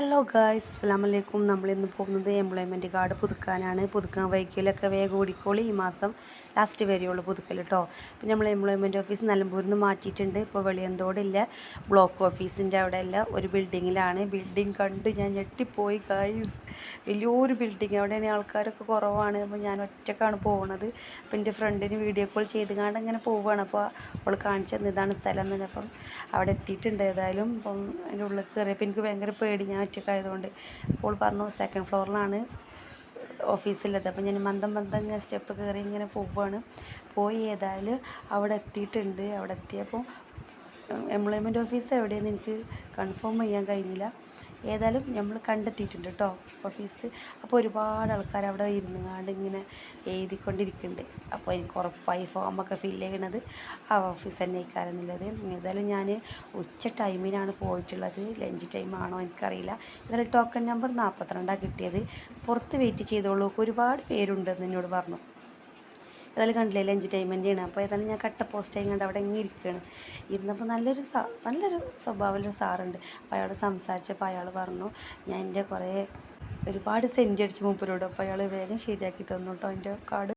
Hello guys, അസ്സലാമു അലൈക്കും. നമ്മളിന്ന് പോകുന്നത് എംപ്ലോയ്മെൻറ്റ് കാർഡ് പുതുക്കാനാണ്. പുതുക്കാൻ വൈകിലൊക്കെ വേഗം ഓടിക്കോളി. ഈ മാസം ലാസ്റ്റ് വരെയുള്ളൂ പുതുക്കൽ കേട്ടോ. പിന്നെ നമ്മൾ എംപ്ലോയ്മെൻറ്റ് ഓഫീസ് നിലമ്പൂരിൽ നിന്ന് മാറ്റിയിട്ടുണ്ട്. ഇപ്പോൾ വെളിയന്തോടില്ല, ബ്ലോക്ക് ഓഫീസിൻ്റെ അവിടെ അല്ല, ഒരു ബിൽഡിങ്ങിലാണ്. ബിൽഡിങ് കണ്ട് ഞാൻ ഞെട്ടിപ്പോയി ഗായ്സ്. വലിയൊരു ബിൽഡിങ്, അവിടെയാണ് ആൾക്കാരൊക്കെ കുറവാണ്. അപ്പോൾ ഞാൻ ഒറ്റക്കാണ് പോകുന്നത്. അപ്പോൾ എൻ്റെ ഫ്രണ്ടിന് വീഡിയോ കോൾ ചെയ്ത് കാണാൻ ഇങ്ങനെ പോവുകയാണ്. അപ്പോൾ അവൾ കാണിച്ചു തന്നു ഇതാണ് സ്ഥലം എന്ന്. അപ്പം അവിടെ എത്തിയിട്ടുണ്ട്. ഏതായാലും അപ്പം അതിൻ്റെ ഉള്ളിൽ കയറിയപ്പോൾ എനിക്ക് ഭയങ്കര പേടി, ഞാൻ ഒറ്റക്കായതുകൊണ്ട്. അപ്പോൾ പറഞ്ഞു സെക്കൻഡ് ഫ്ലോറിലാണ് ഓഫീസുള്ളത്. അപ്പോൾ ഞാൻ മന്ദം ഇങ്ങനെ സ്റ്റെപ്പ് കയറി ഇങ്ങനെ പോവുകയാണ്. ഏതായാലും അവിടെ എത്തിയിട്ടുണ്ട്. അവിടെ എത്തിയപ്പോൾ എംപ്ലോയ്മെൻറ്റ് ഓഫീസ് എവിടെയെന്ന് എനിക്ക് കൺഫേം ചെയ്യാൻ കഴിഞ്ഞില്ല. ഏതായാലും നമ്മൾ കണ്ടെത്തിയിട്ടുണ്ട് കേട്ടോ ഓഫീസ്. അപ്പോൾ ഒരുപാട് ആൾക്കാർ അവിടെ ഇരുന്നുകൊണ്ട് ഇങ്ങനെ എഴുതിക്കൊണ്ടിരിക്കുന്നുണ്ട്. അപ്പോൾ എനിക്ക് ഉറപ്പായി ഫോമൊക്കെ ഫില്ല് ചെയ്യണത് ആ ഓഫീസ് തന്നെ ഇരിക്കാറുള്ളത്. ഏതായാലും ഞാൻ ഉച്ച ടൈമിനാണ് പോയിട്ടുള്ളത്. ലഞ്ച് ടൈം ആണോ എനിക്കറിയില്ല. ഏതായാലും ടോക്കൺ നമ്പർ 42 കിട്ടിയത്. പുറത്ത് വെയിറ്റ് ചെയ്തോളൂ, ഒരുപാട് പേരുണ്ടെന്ന് എന്നോട് പറഞ്ഞു. ഏതായാലും കണ്ടില്ലേ, ലഞ്ച് ടൈം തന്നെയാണ്. അപ്പോൾ ഏതായാലും ഞാൻ കട്ട പോസ്റ്റ് കണ്ട് അവിടെ ഇങ്ങനെ ഇരിക്കുകയാണ്. ഇരുന്നപ്പോൾ നല്ലൊരു സ്വഭാവമുള്ളൊരു സാറുണ്ട്. അപ്പോൾ അയാൾ സംസാരിച്ചപ്പോൾ അയാൾ പറഞ്ഞു ഞാൻ എൻ്റെ ഒരുപാട് സെൻറ്റ് അടിച്ച് മൂപ്പരോട്. അപ്പോൾ അയാൾ വേഗം ശരിയാക്കി തന്നു കേട്ടോ എൻ്റെ കാർഡ്.